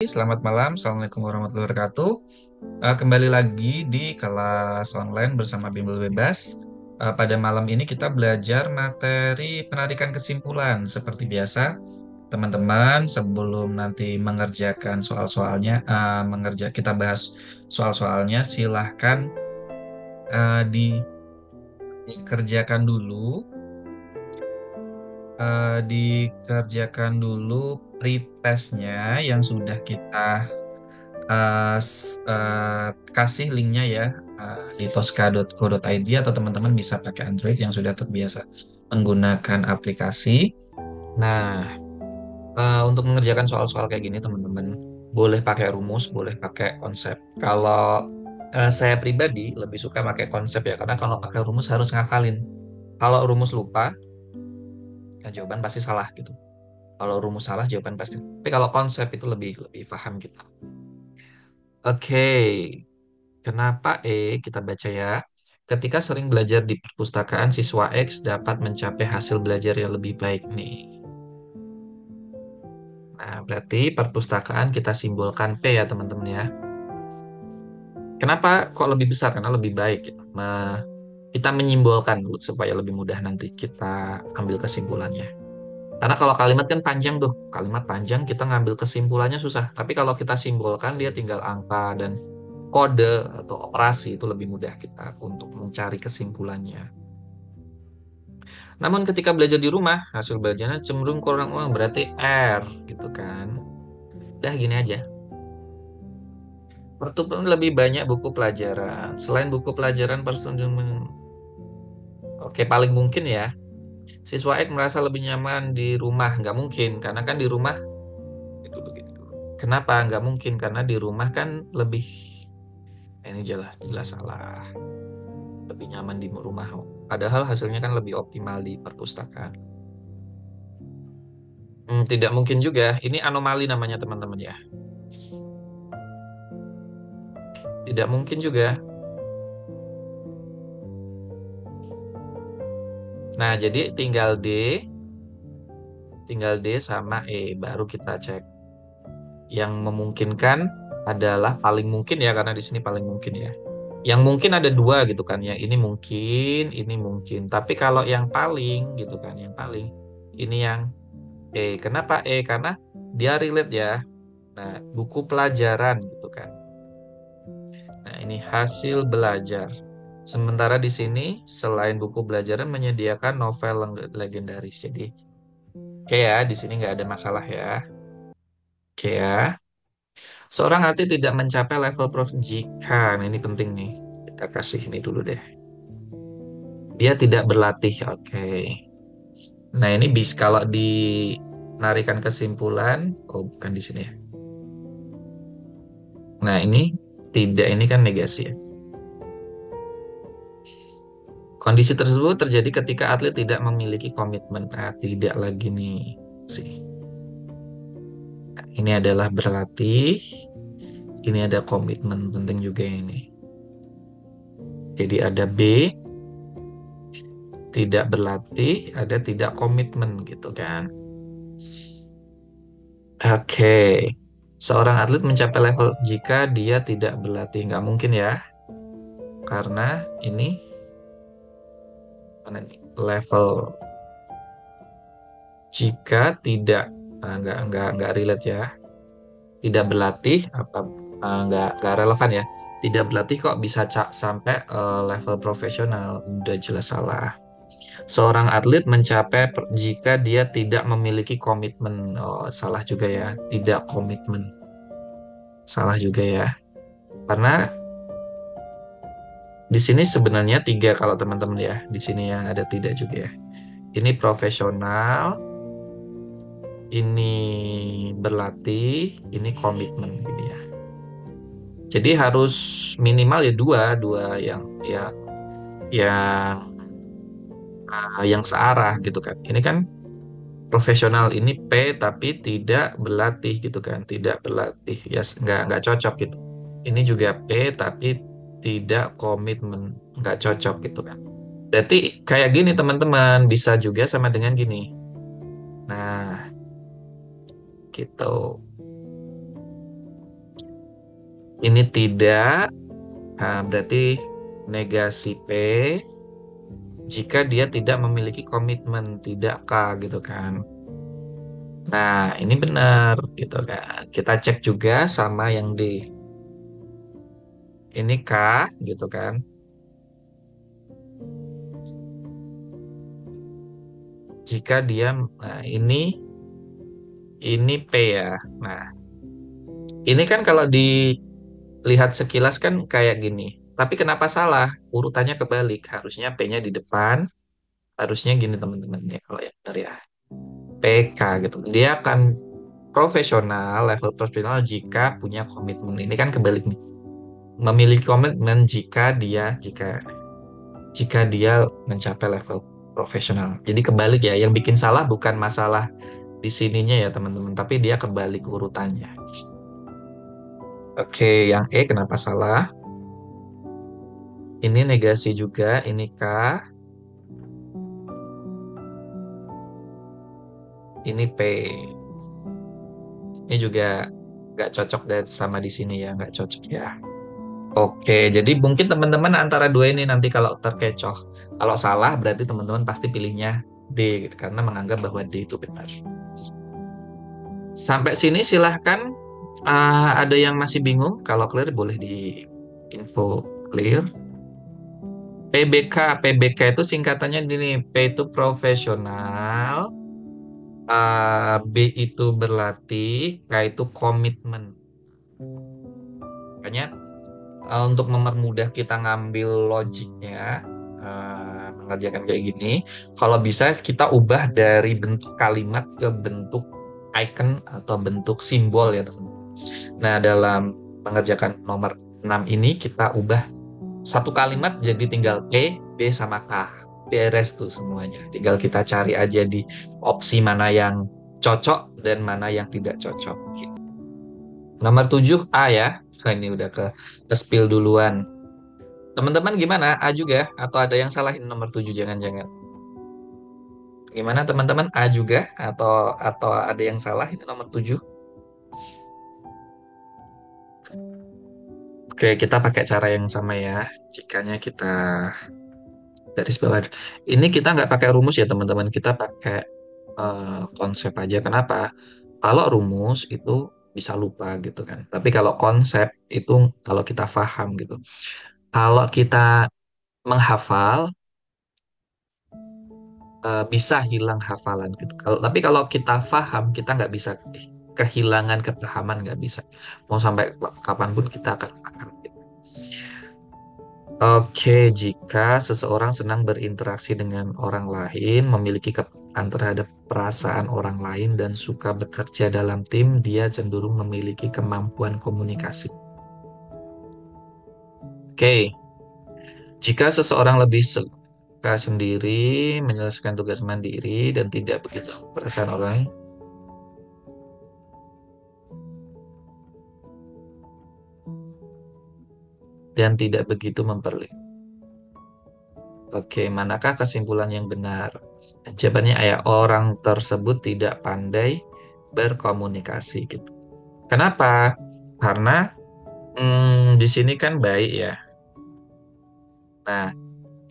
Selamat malam, Assalamualaikum warahmatullahi wabarakatuh. Kembali lagi di kelas online bersama Bimbel Bebas. Pada malam ini kita belajar materi penarikan kesimpulan. Seperti biasa, teman-teman sebelum nanti mengerjakan soal-soalnya, kita bahas soal-soalnya, silahkan dikerjakan dulu, pretestnya yang sudah kita kasih linknya ya, di tosca.co.id, atau teman-teman bisa pakai Android yang sudah terbiasa menggunakan aplikasi. Nah, untuk mengerjakan soal-soal kayak gini teman-teman boleh pakai rumus, boleh pakai konsep. Kalau saya pribadi lebih suka pakai konsep ya, karena kalau pakai rumus harus ngafalin. Kalau rumus lupa, jawaban pasti salah gitu. Kalau rumus salah, jawaban pasti. Tapi kalau konsep itu lebih lebih paham kita. Oke. Kenapa kita baca ya? Ketika sering belajar di perpustakaan, siswa X dapat mencapai hasil belajar yang lebih baik nih. Nah, berarti perpustakaan kita simbolkan P ya teman-teman ya. Kenapa kok lebih besar? Karena lebih baik gitu. Kita menyimbolkan dulu supaya lebih mudah nanti kita ambil kesimpulannya. Karena kalau kalimat kan panjang tuh. Kalimat panjang kita ngambil kesimpulannya susah. Tapi kalau kita simbolkan dia tinggal angka dan kode atau operasi, itu lebih mudah kita untuk mencari kesimpulannya. Namun ketika belajar di rumah, hasil belajarnya cenderung kurang uang, berarti R gitu kan. Udah gini aja. Pertumbuhan lebih banyak buku pelajaran. Selain buku pelajaran pertumbuhan, oke, paling mungkin ya. Siswa X merasa lebih nyaman di rumah. Nggak mungkin, karena kan di rumah, gitu dulu. Kenapa? Nggak mungkin, karena di rumah kan lebih, ini jelas, jelas salah. Lebih nyaman di rumah. Padahal hasilnya kan lebih optimal di perpustakaan. Tidak mungkin juga. Ini anomali namanya teman-teman ya. Tidak mungkin juga. Nah, jadi tinggal D sama baru kita cek. Yang memungkinkan adalah paling mungkin ya, karena di sini paling mungkin ya. Yang mungkin ada dua gitu kan ya. Ini mungkin, ini mungkin. Tapi kalau yang paling gitu kan, yang paling ini yang Kenapa Karena dia relate ya. Nah, buku pelajaran gitu kan. Nah, ini hasil belajar. Sementara di sini selain buku pelajaran menyediakan novel legendaris. Jadi, oke ya, di sini nggak ada masalah ya. Oke ya. Seorang atlet tidak mencapai level prof jika, nah ini penting nih. Kita kasih ini dulu deh. Dia tidak berlatih. Oke. Nah, ini bis kalau dinarikan kesimpulan, oh bukan di sini ya. Nah, ini kan negasi ya. Kondisi tersebut terjadi ketika atlet tidak memiliki komitmen. Nah, tidak lagi nih sih. Ini adalah berlatih. Ini ada komitmen, penting juga ini. Jadi ada B, tidak berlatih, ada tidak komitmen gitu kan. Oke. Seorang atlet mencapai level jika dia tidak berlatih. Nggak mungkin ya. Karena ini mana nih? Level jika tidak, nggak relate ya. Tidak berlatih apa, nggak relevan ya. Tidak berlatih kok bisa sampai level profesional, udah jelas salah. Seorang atlet mencapai jika dia tidak memiliki komitmen. Oh, salah juga ya, tidak komitmen, salah juga ya, karena di sini sebenarnya tiga kalau teman-teman ya, di sini ya ada tidak juga ya. Ini profesional, ini berlatih, ini komitmen gini ya. Jadi harus minimal ya dua, dua yang yang searah gitu kan. Ini kan profesional, ini P tapi tidak berlatih gitu kan. Tidak berlatih, ya nggak cocok gitu. Ini juga P tapi tidak komitmen, nggak cocok gitu kan. Berarti kayak gini teman-teman, bisa juga sama dengan gini. Nah, gitu. Ini tidak, nah, berarti negasi P jika dia tidak memiliki komitmen, tidak K gitu kan. Nah, ini benar gitu kan. Kita cek juga sama yang D. Ini K gitu kan. Jika dia, nah ini P ya. Nah, ini kan kalau dilihat sekilas kan kayak gini. Tapi kenapa salah? Urutannya kebalik. Harusnya P-nya di depan. Harusnya gini teman-teman ya kalau yang benar ya. PK gitu. Dia akan profesional, level profesional jika punya komitmen. Ini kan kebalik nih. Memiliki komitmen jika dia mencapai level profesional. Jadi kebalik ya. Yang bikin salah bukan masalah di sininya ya teman-teman, tapi dia kebalik urutannya. Oke, yang E kenapa salah? Ini negasi juga, ini K, ini P. Ini juga nggak cocok dan sama di sini ya, nggak cocok ya. Oke, jadi mungkin teman-teman antara dua ini nanti kalau terkecoh. Kalau salah berarti teman-teman pasti pilihnya D, gitu, karena menganggap bahwa D itu benar. Sampai sini silahkan. Ada yang masih bingung? Kalau clear boleh di info clear. PBK itu singkatannya gini, P itu profesional, B itu berlatih, K itu komitmen. Makanya untuk mempermudah kita ngambil logiknya, mengerjakan kayak gini, kalau bisa kita ubah dari bentuk kalimat ke bentuk icon atau bentuk simbol ya teman-teman. Nah, dalam mengerjakan nomor 6 ini kita ubah satu kalimat jadi tinggal E, B sama K. Beres tuh semuanya. Tinggal kita cari aja di opsi mana yang cocok dan mana yang tidak cocok. Gitu. Nomor 7 A ya. Nah, ini udah ke spill duluan. Teman-teman gimana? A juga? Atau ada yang salahin nomor 7 jangan-jangan? Gimana teman-teman? A juga? Atau ada yang salah itu nomor 7? Oke, kita pakai cara yang sama ya. Jikanya kita garis bawah. Ini kita nggak pakai rumus ya teman-teman. Kita pakai konsep aja. Kenapa? Kalau rumus itu bisa lupa gitu kan. Tapi kalau konsep itu kalau kita paham gitu. Kalau kita menghafal bisa hilang hafalan gitu. Tapi kalau kita paham kita nggak bisa kehilangan kepahaman nggak bisa. Mau sampai kapanpun kita akan paham. Gitu. Oke, jika seseorang senang berinteraksi dengan orang lain, memiliki kepekaan terhadap perasaan orang lain, dan suka bekerja dalam tim, dia cenderung memiliki kemampuan komunikasi. Oke, jika seseorang lebih suka sendiri, menyelesaikan tugas mandiri, dan tidak begitu perasaan orang, dan tidak begitu memperlihatkan. Oke, manakah kesimpulan yang benar? Jawabannya ayah orang tersebut tidak pandai berkomunikasi gitu. Kenapa? Karena di sini kan baik ya. Nah,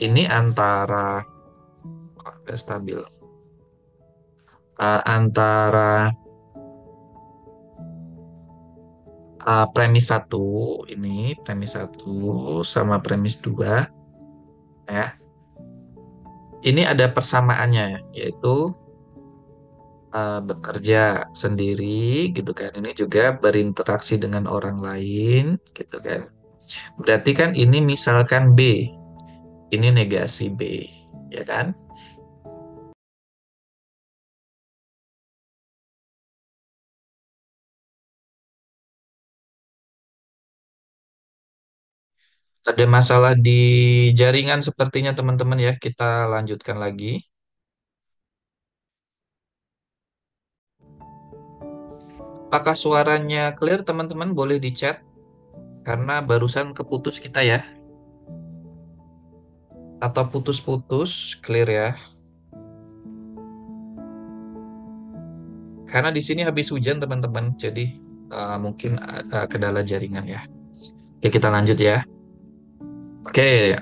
ini kok nggak stabil. Antara premis satu premis satu sama premis dua ya. Ini ada persamaannya yaitu bekerja sendiri gitu kan. Ini juga berinteraksi dengan orang lain gitu kan. Berarti kan ini misalkan B, ini negasi B, ya kan? Ada masalah di jaringan sepertinya teman-teman ya. Kita lanjutkan lagi. Apakah suaranya clear teman-teman? Boleh di chat karena barusan keputus kita ya. Atau putus-putus clear ya. Karena di sini habis hujan teman-teman. Jadi mungkin kendala jaringan ya. Oke, kita lanjut ya. Oke,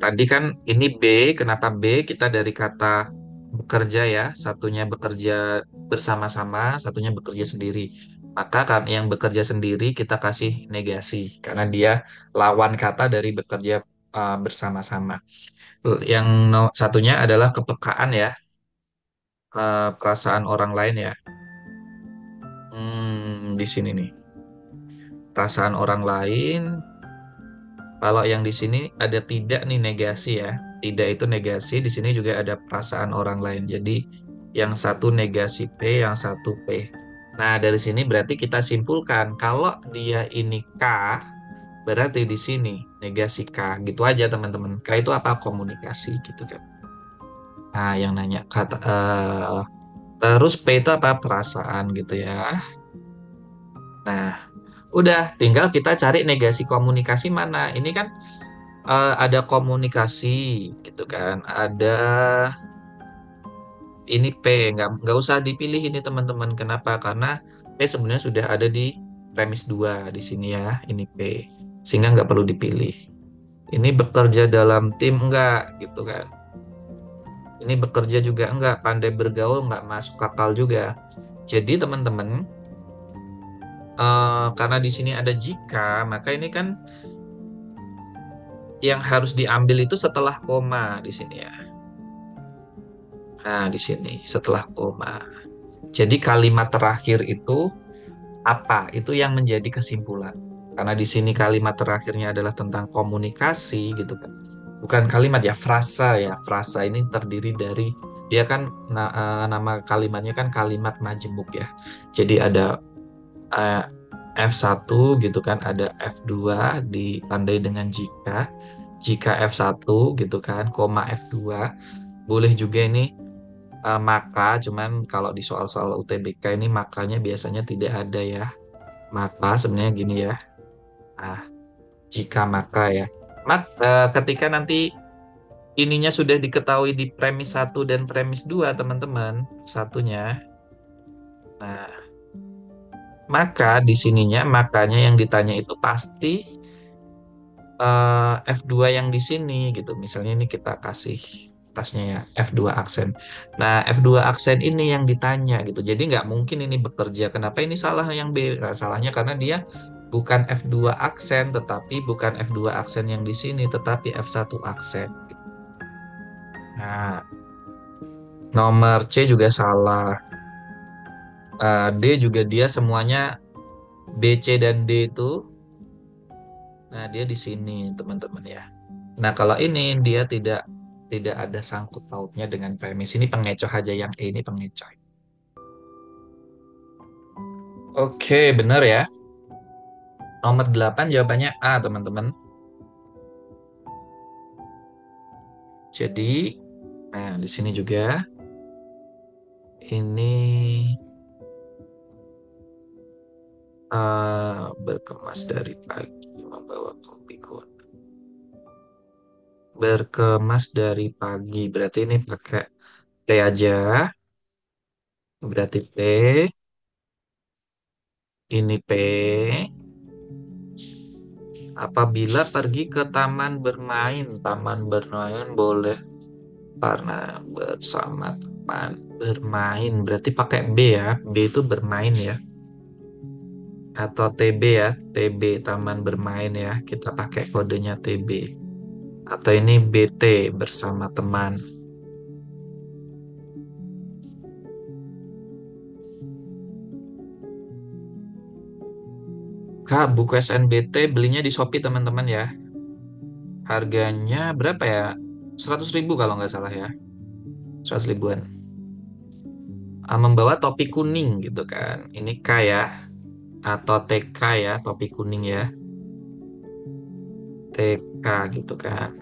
tadi kan ini B. Kenapa B? Kita dari kata bekerja ya. Satunya bekerja bersama-sama, satunya bekerja sendiri. Maka kan yang bekerja sendiri kita kasih negasi karena dia lawan kata dari bekerja bersama-sama. Yang satunya adalah kepekaan ya, perasaan orang lain ya. Di sini nih, perasaan orang lain. Kalau yang di sini ada tidak nih negasi ya. Tidak itu negasi, di sini juga ada perasaan orang lain. Jadi yang satu negasi P, yang satu P. Nah, dari sini berarti kita simpulkan kalau dia ini K, berarti di sini negasi K. Gitu aja teman-teman. K itu apa? Komunikasi gitu kan. Nah, yang nanya kata terus P itu apa? Perasaan gitu ya. Nah, udah tinggal kita cari negasi komunikasi mana. Ini kan ada komunikasi gitu kan, ada ini P, nggak usah dipilih ini teman-teman. Kenapa? Karena P sebenarnya sudah ada di premis 2 di sini ya, ini P, sehingga nggak perlu dipilih. Ini bekerja dalam tim enggak gitu kan, ini bekerja juga enggak, pandai bergaul nggak masuk akal juga. Jadi teman-teman, karena di sini ada jika, maka ini kan yang harus diambil itu setelah koma di sini ya. Nah, di sini setelah koma. Jadi kalimat terakhir itu apa? Itu yang menjadi kesimpulan. Karena di sini kalimat terakhirnya adalah tentang komunikasi gitu kan. Bukan kalimat ya, frasa ya. Frasa ini terdiri dari dia kan nama kalimatnya kan kalimat majemuk ya. Jadi ada eh, F1 gitu kan, ada F2 ditandai dengan jika. Jika F1 gitu kan, koma F2. Boleh juga ini maka, cuman kalau di soal-soal UTBK ini makanya biasanya tidak ada ya. Maka sebenarnya gini ya. Nah, jika maka ya. Ketika nanti ininya sudah diketahui di premis 1 dan premis 2 teman-teman, satunya. Nah, maka di sininya makanya yang ditanya itu pasti F2 yang di sini gitu. Misalnya ini kita kasih tasnya ya F2 aksen. Nah, F2 aksen ini yang ditanya gitu. Jadi nggak mungkin ini bekerja. Kenapa ini salah yang B? Nah, salahnya karena dia bukan F2 aksen, tetapi bukan F2 aksen yang di sini, tetapi F1 aksen. Nah, nomor C juga salah. D juga dia semuanya B, C, dan D itu. Nah, dia di sini, teman-teman ya. Nah, kalau ini dia tidak ada sangkut pautnya dengan premis. Ini pengecoh aja, yang E ini pengecoh. Oke, benar ya. Nomor 8 jawabannya A, teman-teman. Jadi, nah di sini juga ini berkemas dari pagi membawa kopi kona. Berkemas dari pagi, berarti ini pakai T aja. Berarti T, ini P. Apabila pergi ke taman bermain boleh karena bersama teman bermain. Berarti pakai B ya. B itu bermain ya. Atau TB ya. TB taman bermain ya. Kita pakai kodenya TB. Atau ini BT bersama teman. Kak, buku SNBT belinya di Shopee teman-teman ya. Harganya berapa ya? 100.000 kalau nggak salah ya. 100 ribuan. Membawa topi kuning gitu kan. Ini K ya. Atau TK ya, topi kuning ya. TK gitu kan.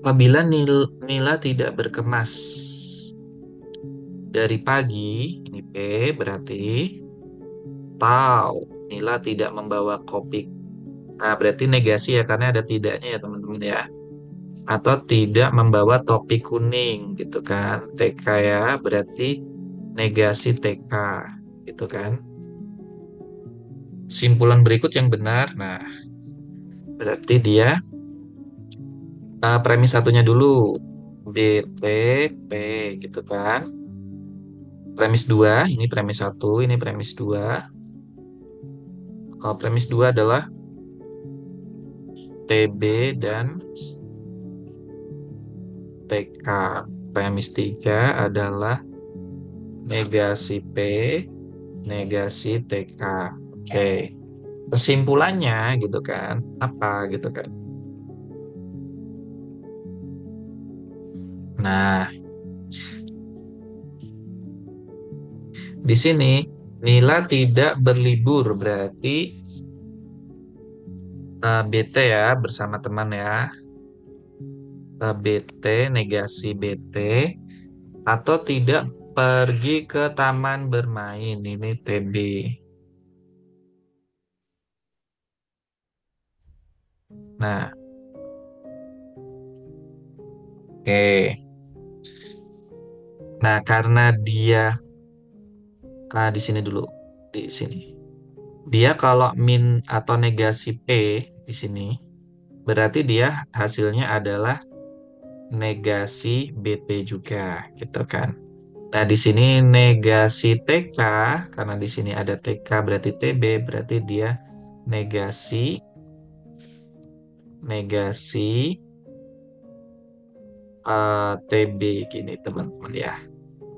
Apabila Nila tidak berkemas dari pagi, ini P berarti tahu Nila tidak membawa kopi. Nah, berarti negasi ya karena ada tidaknya ya teman-teman ya. Atau tidak membawa topi kuning gitu kan. TK ya berarti negasi TK gitu kan. Simpulan berikut yang benar. Nah, berarti dia premis satunya dulu. B, T, P gitu kan. Premis dua, ini premis satu, ini premis dua. Premis dua adalah TB dan TK. Premis tiga adalah negasi P, negasi TK. Oke. Kesimpulannya gitu kan. Apa gitu kan. Nah, di sini Nila tidak berlibur berarti BT ya bersama teman ya. BT negasi BT atau tidak pergi ke taman bermain ini TB. Nah, oke. Nah, karena dia di sini dulu di sini. Dia kalau min atau negasi P di sini berarti dia hasilnya adalah negasi BT juga gitu kan. Nah, di sini negasi TK, karena di sini ada TK berarti TB, berarti dia negasi, negasi TB gini teman-teman ya.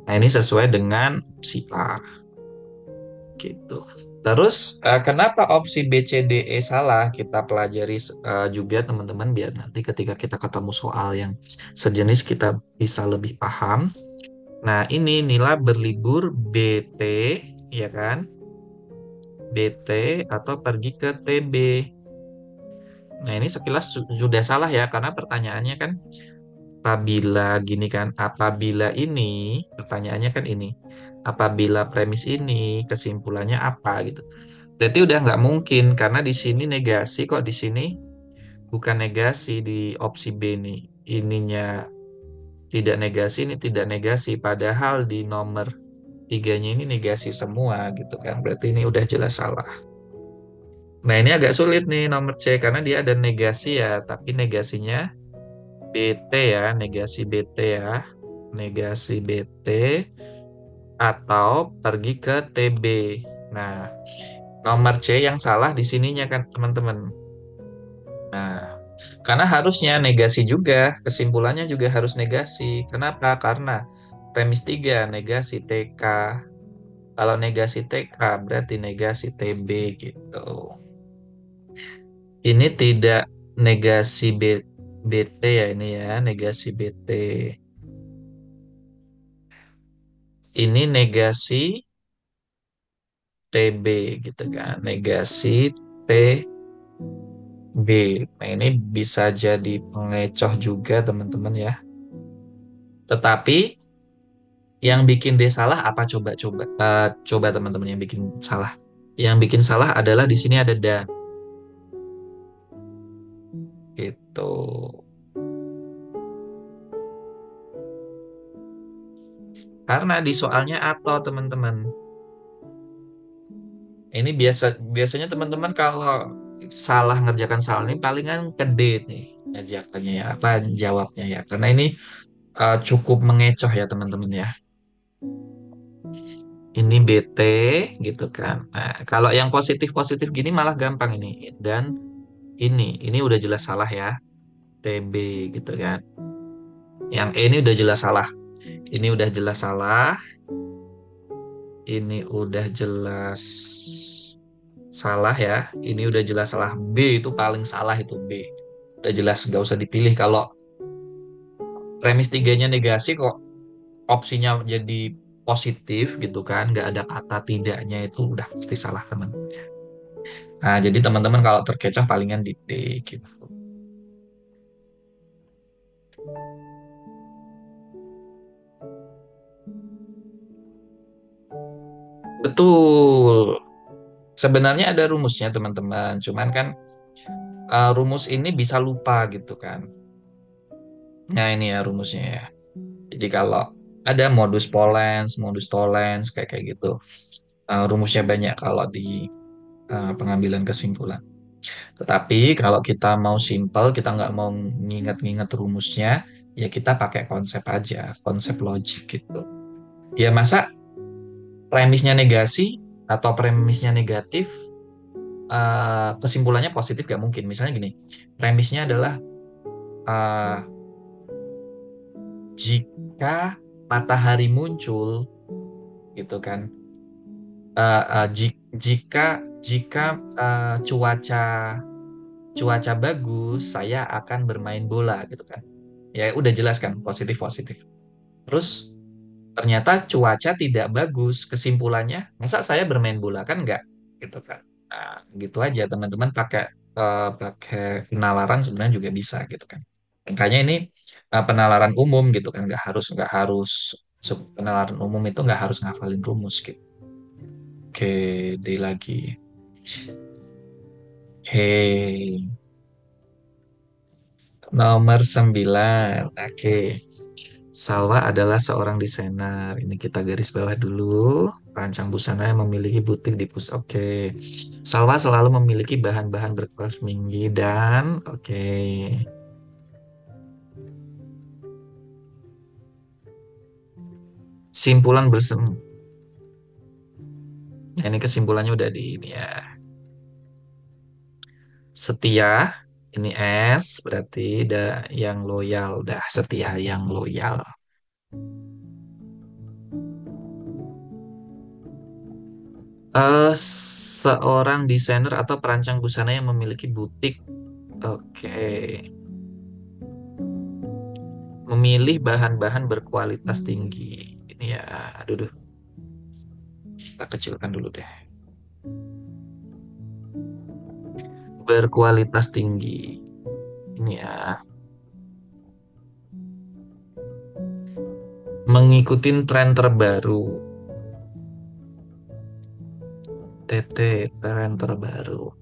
Nah, ini sesuai dengan opsi A gitu. Terus, kenapa opsi B, C, D, E salah? Kita pelajari juga teman-teman biar nanti ketika kita ketemu soal yang sejenis kita bisa lebih paham. Nah, ini Nila berlibur BT, ya kan? BT atau pergi ke TB. Nah, ini sekilas sudah salah ya, karena pertanyaannya kan apabila gini kan, apabila ini, pertanyaannya kan ini, apabila premis ini, kesimpulannya apa gitu. Berarti udah nggak mungkin, karena di sini negasi kok di sini bukan negasi di opsi B nih. Ininya tidak negasi, ini tidak negasi, padahal di nomor tiganya ini negasi semua gitu kan. Berarti ini udah jelas salah. Nah, ini agak sulit nih nomor C karena dia ada negasi ya, tapi negasinya BT ya, negasi BT ya. Negasi BT atau pergi ke TB. Nah, nomor C yang salah di sininya kan teman-teman. Nah, karena harusnya negasi juga, kesimpulannya juga harus negasi. Kenapa? Karena premis 3 negasi TK. Kalau negasi TK berarti negasi TB gitu. Ini tidak negasi BT ya ini ya, negasi BT. Ini negasi TB gitu kan, negasi TB. Nah, ini bisa jadi pengecoh juga teman-teman ya. Tetapi yang bikin D salah apa coba-coba? Coba teman-teman yang bikin salah. Yang bikin salah adalah di sini ada dan gitu. Karena di soalnya atau teman-teman. Ini biasanya teman-teman kalau salah ngerjakan soal ini palingan ke D nih ngerjakannya ya apa jawabnya ya. Karena ini cukup mengecoh ya teman-teman ya. Ini BT gitu kan. Nah, kalau yang positif-positif gini malah gampang ini. Dan ini udah jelas salah ya. TB gitu kan. Yang E ini udah jelas salah. Ini udah jelas salah. Ini udah jelas salah ya. Ini udah jelas salah. B itu paling salah itu B. Udah jelas gak usah dipilih. Kalau premis tiganya negasi kok opsinya jadi positif gitu kan. Gak ada kata tidaknya itu udah pasti salah teman. Nah, jadi teman-teman kalau terkecoh palingan di D gitu. Betul. Sebenarnya ada rumusnya teman-teman. Cuman kan rumus ini bisa lupa gitu kan. Nah, ini ya rumusnya ya. Jadi kalau ada modus tollens kayak kayak gitu. Rumusnya banyak kalau di pengambilan kesimpulan. Tetapi kalau kita mau simple, kita nggak mau nginget-nginget rumusnya, ya kita pakai konsep aja, konsep logik gitu. Ya masa premisnya negasi atau premisnya negatif, kesimpulannya positif gak mungkin. Misalnya gini, premisnya adalah eh, jika matahari muncul, gitu kan. Jika jika cuaca cuaca bagus, saya akan bermain bola, gitu kan. Ya udah jelas kan, positif positif. Terus ternyata cuaca tidak bagus, kesimpulannya masa saya bermain bola kan enggak, gitu kan. Nah, gitu aja teman-teman pakai penalaran sebenarnya juga bisa gitu kan. Makanya ini penalaran umum gitu kan, nggak harus penalaran umum itu nggak harus ngafalin rumus gitu. Oke, D lagi. Oke, nomor 9. Oke. Salwa adalah seorang desainer. Ini kita garis bawah dulu. Perancang busana yang memiliki butik di Oke. Salwa selalu memiliki bahan-bahan berkelas tinggi dan oke. Simpulan bersem. Nah, ini kesimpulannya udah di ini ya. Setia, ini S berarti yang loyal. Dah setia yang loyal. Seorang desainer atau perancang busana yang memiliki butik. Oke. Memilih bahan-bahan berkualitas tinggi. Ini ya, aduh, kita kecilkan dulu deh. Berkualitas tinggi. Ini ya, mengikuti tren terbaru. TT, tren terbaru.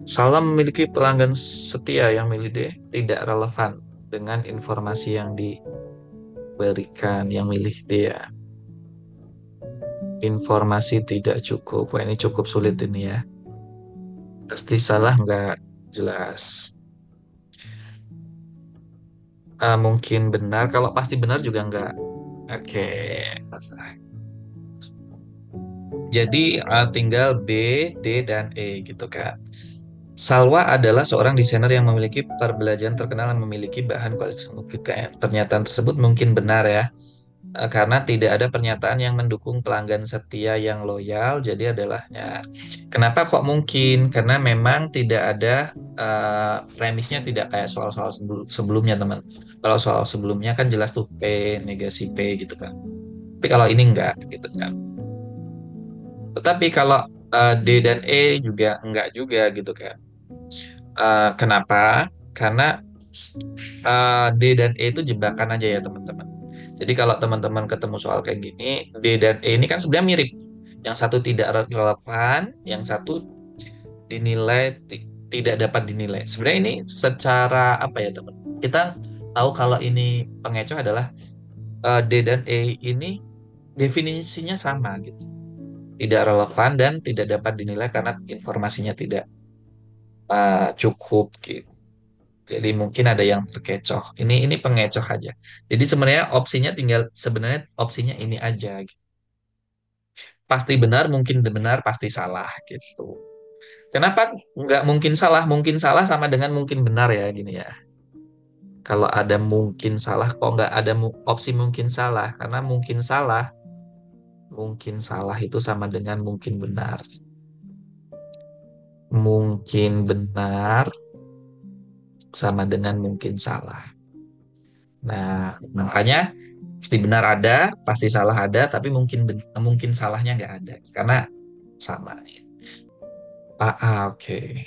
Salah memiliki pelanggan setia yang milih deh tidak relevan dengan informasi yang diberikan yang milih dia. Informasi tidak cukup. Wah, ini cukup sulit ini ya. Pasti salah nggak jelas. Mungkin benar. Kalau pasti benar juga nggak. Oke. Jadi tinggal B, D, dan E gitu kan. Salwa adalah seorang desainer yang memiliki perbelajaran terkenal yang memiliki bahan kualitas membuktikan. Pernyataan tersebut mungkin benar ya, karena tidak ada pernyataan yang mendukung pelanggan setia yang loyal. Jadi adalah ya. Kenapa kok mungkin? Karena memang tidak ada premisnya tidak kayak soal-soal sebelumnya teman. Kalau soal sebelumnya kan jelas tuh P, negasi P gitu kan. Tapi kalau ini enggak gitu kan. Tetapi kalau D dan E juga enggak juga gitu kan. Kenapa? Karena D dan E itu jebakan aja ya teman-teman. Jadi kalau teman-teman ketemu soal kayak gini, D dan E ini kan sebenarnya mirip. Yang satu tidak relevan, yang satu dinilai tidak dapat dinilai. Sebenarnya ini secara apa ya teman? Kita tahu kalau ini pengecoh adalah D dan E ini definisinya sama gitu. Tidak relevan dan tidak dapat dinilai karena informasinya tidak cukup gitu. Jadi mungkin ada yang terkecoh. Ini pengecoh aja. Jadi sebenarnya sebenarnya opsinya ini aja, gitu. Pasti benar, mungkin benar, pasti salah gitu. Kenapa nggak mungkin salah? Mungkin salah sama dengan mungkin benar ya gini ya. Kalau ada mungkin salah, kok nggak ada opsi mungkin salah? Karena mungkin salah itu sama dengan mungkin benar. Mungkin benar sama dengan mungkin salah. Nah, makanya pasti benar ada, pasti salah ada, tapi mungkin salahnya nggak ada karena sama. Oke.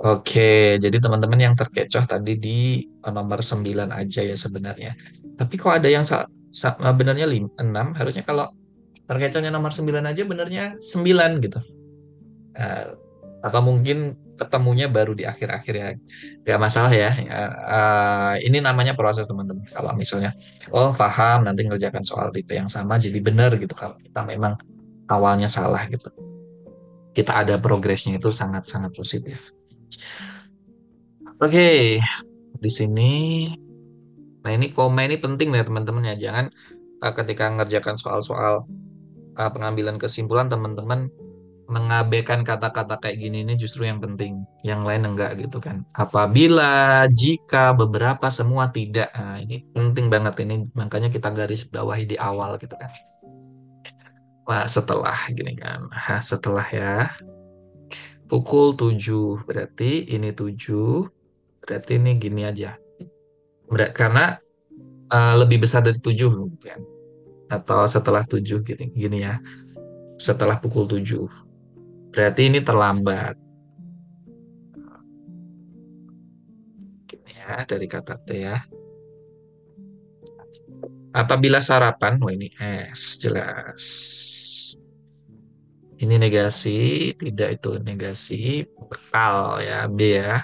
Oke, jadi teman-teman yang terkecoh tadi di nomor 9 aja ya sebenarnya. Tapi kok ada yang benarnya 6, harusnya kalau terkecohnya nomor 9 aja benarnya 9 gitu. Nah, Atau mungkin ketemunya baru di akhir-akhir ya. Gak masalah ya. Ini namanya proses teman-teman. Kalau misalnya, oh paham, nanti ngerjakan soal tipe yang sama jadi benar gitu. Kalau kita memang awalnya salah gitu. Kita ada progresnya itu sangat-sangat positif. Oke, di sini. Nah ini koma ini penting ya teman-teman ya. Jangan ketika ngerjakan soal-soal pengambilan kesimpulan teman-teman mengabaikan kata-kata kayak gini ini justru yang penting. Yang lain enggak gitu kan. Apabila, jika, beberapa, semua tidak. Nah, ini penting banget ini. Makanya kita garis bawahi di awal gitu kan. Wah, setelah gini kan. Setelah ya. Pukul 7 berarti ini 7. Berarti ini gini aja. Karena lebih besar dari 7 gitu kan. Atau setelah 7 gini, gini ya. Setelah pukul 7. Berarti ini terlambat. Gini ya, dari kata T ya. Apabila sarapan, wah ini S, jelas. Ini negasi, tidak itu negasi. Bekal ya, B ya.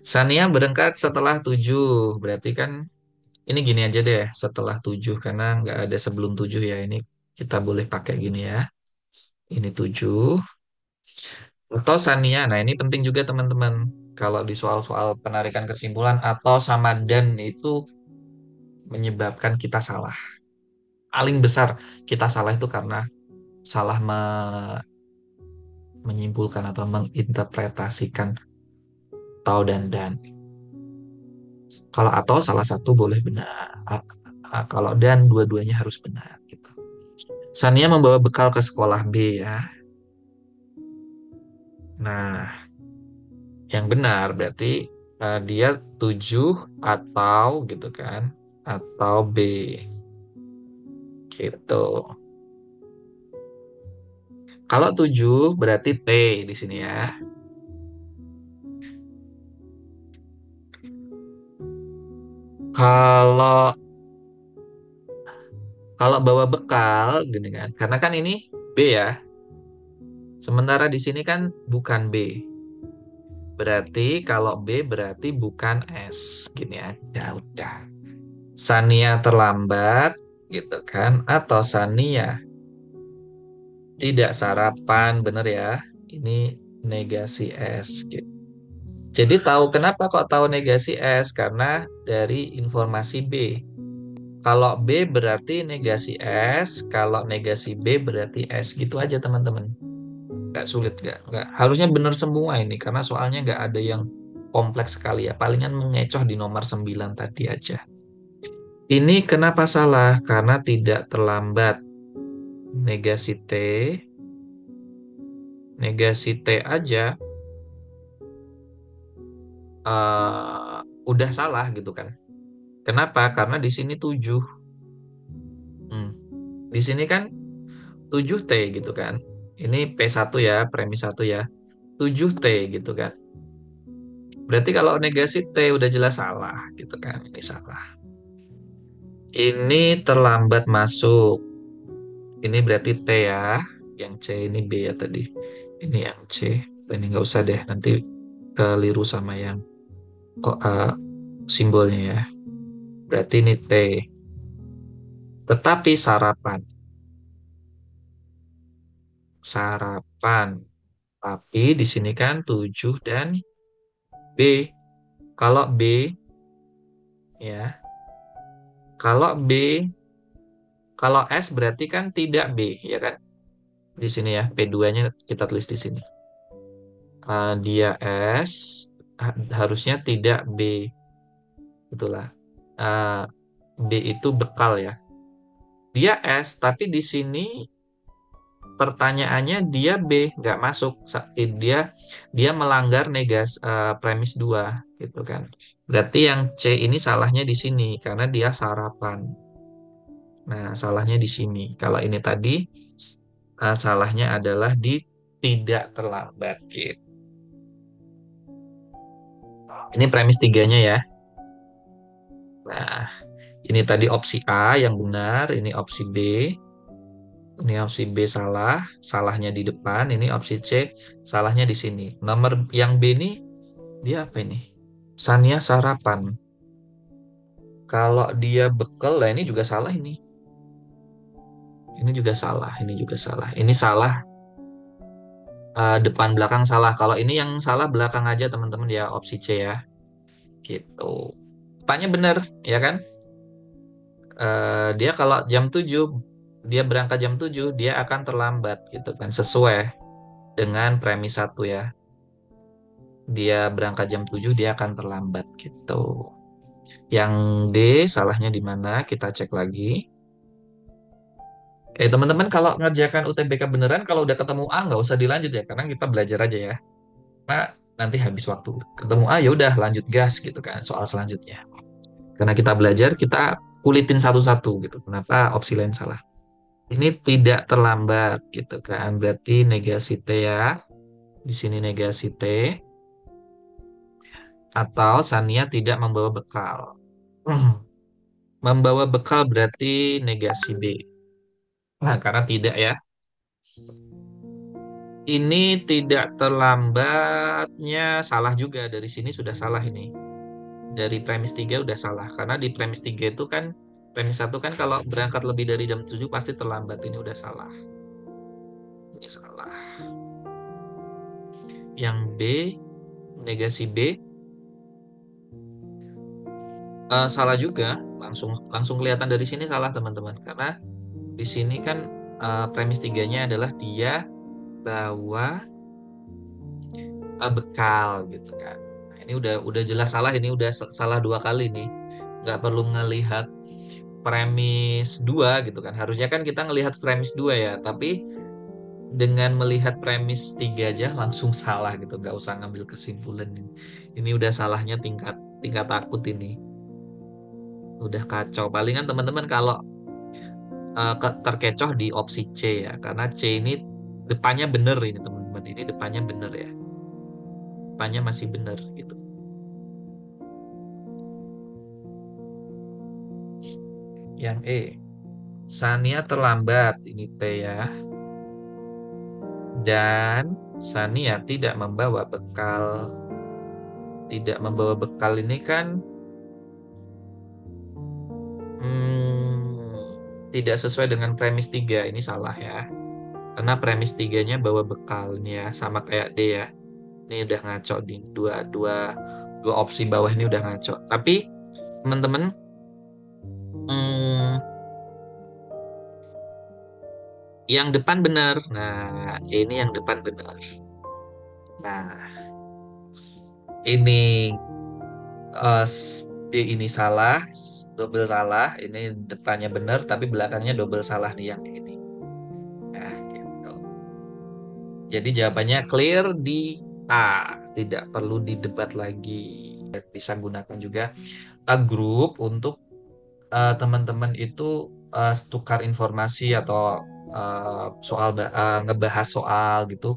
Sania berangkat setelah 7, berarti kan ini gini aja deh, setelah 7, karena nggak ada sebelum 7 ya. Ini kita boleh pakai gini ya. Ini 7. Atau Sania, nah ini penting juga teman-teman. Kalau di soal-soal penarikan kesimpulan atau sama dan itu menyebabkan kita salah. Paling besar kita salah itu karena salah menyimpulkan atau menginterpretasikan tau dan. Kalau atau salah satu boleh benar. Kalau dan dua-duanya harus benar gitu. Sania membawa bekal ke sekolah B ya. Nah, yang benar berarti dia 7 atau gitu kan. Atau B gitu. Kalau 7 berarti T di sini ya. Kalau kalau bawa bekal gini kan. Karena kan ini B ya. Sementara di sini kan bukan B. Berarti kalau B berarti bukan S. Gini aja udah. Sania terlambat gitu kan. Atau Sania tidak sarapan, bener ya. Ini negasi S gitu. Jadi tahu kenapa kok tahu negasi S? Karena dari informasi B. Kalau B berarti negasi S, kalau negasi B berarti S. Gitu aja teman-teman. Nggak sulit, nggak. Harusnya benar semua ini, karena soalnya nggak ada yang kompleks sekali ya. Palingan mengecoh di nomor 9 tadi aja. Ini kenapa salah? Karena tidak terlambat. Negasi T, negasi T aja eh, udah salah gitu kan. Kenapa? Karena di sini 7. Hmm. Di sini kan 7T gitu kan. Ini P1 ya, premis 1 ya. 7T gitu kan. Berarti kalau negasi T udah jelas salah gitu kan. Ini salah. Ini terlambat masuk. Ini berarti T ya. Yang C ini B ya tadi. Ini yang C. Ini nggak usah deh. Nanti keliru sama yang kok simbolnya ya. Berarti ini T. Tetapi sarapan. Sarapan. Tapi di sini kan 7 dan B. Kalau B ya. Kalau B, kalau S berarti kan tidak B ya kan? Di sini ya, P2-nya kita tulis di sini. Dia S, harusnya tidak B. Itulah. Uh, B itu bekal ya. Dia S, tapi di sini pertanyaannya dia B, nggak masuk. Dia melanggar premis 2 gitu kan. Berarti yang C ini salahnya di sini karena dia sarapan. Nah, salahnya di sini. Kalau ini tadi salahnya adalah di tidak terlambat gitu. Ini premis tiganya ya. Nah, ini tadi opsi A yang benar, ini opsi B. Ini opsi B salah, salahnya di depan. Ini opsi C, salahnya di sini. Nomor yang B ini, dia apa ini? Sania sarapan. Kalau dia bekel, lah ini juga salah ini. Ini juga salah, ini juga salah. Ini salah, depan belakang salah. Kalau ini yang salah belakang aja teman-teman ya, opsi C ya. Gitu. Depannya bener, ya kan? Dia kalau jam 7, dia berangkat jam 7, dia akan terlambat gitu kan. Sesuai dengan premis 1 ya. Dia berangkat jam 7, dia akan terlambat gitu. Yang D, salahnya di mana? Kita cek lagi. Teman-teman kalau ngerjakan UTBK beneran, kalau udah ketemu A nggak usah dilanjut ya, karena kita belajar aja ya. Nah, nanti habis waktu. Ketemu A ya udah lanjut gas gitu kan, soal selanjutnya. Karena kita belajar, kita kulitin satu-satu gitu. Kenapa opsi lain salah? Ini tidak terlambat gitu kan. Berarti negasi T ya. Di sini negasi T. Atau Sania tidak membawa bekal. Membawa bekal berarti negasi B. Nah, karena tidak ya. Ini tidak terlambatnya salah juga. Dari sini sudah salah ini. Dari premis 3 udah salah. Karena di premis 3 itu kan, premis 1 kan kalau berangkat lebih dari jam 7 pasti terlambat. Ini udah salah. Ini salah. Yang B, negasi B, salah juga. Langsung langsung kelihatan dari sini salah teman-teman. Karena di sini kan premis 3-nya adalah dia bawa bekal gitu kan. Nah, ini udah jelas salah, ini udah salah 2 kali nih. Nggak perlu ngelihat premis 2 gitu kan. Harusnya kan kita ngelihat premis 2 ya, tapi dengan melihat premis 3 aja langsung salah gitu. Nggak usah ngambil kesimpulan ini. Ini udah salahnya tingkat tingkat takut ini. Udah kacau. Palingan teman-teman kalau terkecoh di opsi C ya, karena C ini depannya bener ini teman-teman. Ini depannya bener ya. Depannya masih bener gitu. Yang E, Sania terlambat, ini T ya. Dan Sania tidak membawa bekal. Tidak membawa bekal ini kan tidak sesuai dengan premis 3. Ini salah ya. Karena premis 3-nya bawa bekal ini ya, sama kayak D ya. Ini udah ngaco di dua, dua, dua opsi bawah ini udah ngaco. Tapi teman-teman, hmm, yang depan benar. Nah, ini yang depan benar. Nah, ini D ini salah, double salah. Ini depannya benar, tapi belakangnya double salah nih yang ini. Nah, gitu. Jadi jawabannya clear di A, tidak perlu didebat lagi. Bisa gunakan juga grup untuk teman-teman itu tukar informasi atau ngebahas soal gitu.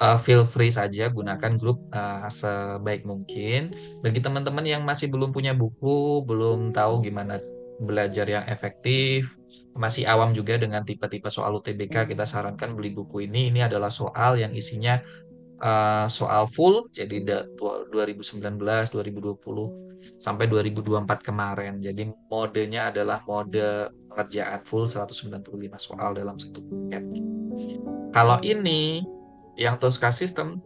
Feel free saja gunakan grup sebaik mungkin. Bagi teman-teman yang masih belum punya buku, belum tahu gimana belajar yang efektif, masih awam juga dengan tipe-tipe soal UTBK, kita sarankan beli buku ini. Ini adalah soal yang isinya soal full, jadi 2019, 2020 sampai 2024 kemarin. Jadi modenya adalah mode pengerjaan full 195 soal dalam satu paket. Kalau ini yang Tosca System,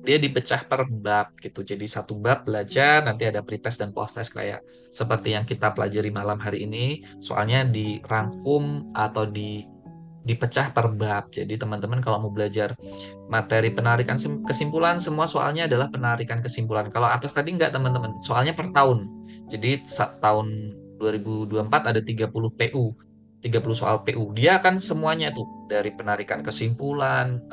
dia dipecah per bab gitu. Jadi satu bab belajar, nanti ada pretest dan posttest kayak seperti yang kita pelajari malam hari ini. Soalnya dirangkum atau dipecah per bab. Jadi teman-teman kalau mau belajar materi penarikan kesimpulan, semua soalnya adalah penarikan kesimpulan. Kalau atas tadi enggak teman-teman, soalnya per tahun. Jadi tahun 2024 ada 30 PU. 30 soal PU. Dia akan semuanya tuh dari penarikan kesimpulan,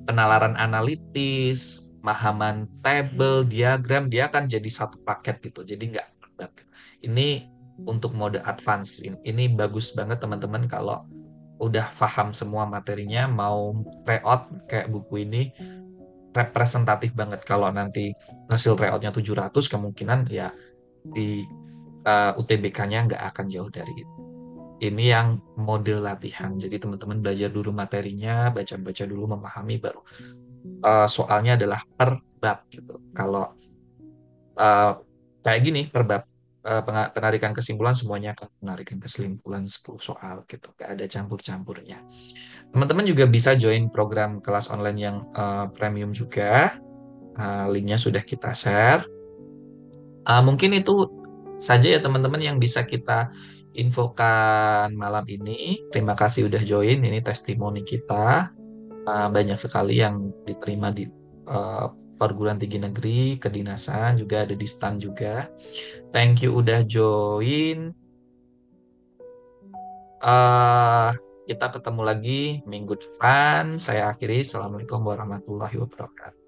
penalaran analitis, pemahaman tabel, diagram, dia akan jadi satu paket gitu. Jadi nggak bab. Ini untuk mode advance. Ini bagus banget teman-teman kalau udah paham semua materinya, mau tryout kayak buku ini representatif banget. Kalau nanti hasil tryoutnya 700, kemungkinan ya di UTBK-nya nggak akan jauh dari itu. Ini yang mode latihan. Jadi teman-teman belajar dulu materinya, baca-baca dulu, memahami, baru soalnya adalah per bab gitu. Kalau eh, kayak gini per bab, penarikan kesimpulan semuanya akan penarikan kesimpulan 10 soal gitu. Gak ada campur-campurnya. Teman-teman juga bisa join program kelas online yang premium juga. Linknya sudah kita share. Mungkin itu saja ya teman-teman yang bisa kita infokan malam ini. Terima kasih udah join. Ini testimoni kita. Banyak sekali yang diterima di uh, perguruan tinggi negeri, kedinasan, juga ada di STAN juga. Thank you udah join. eh kita ketemu lagi minggu depan. Saya akhiri. Assalamualaikum warahmatullahi wabarakatuh.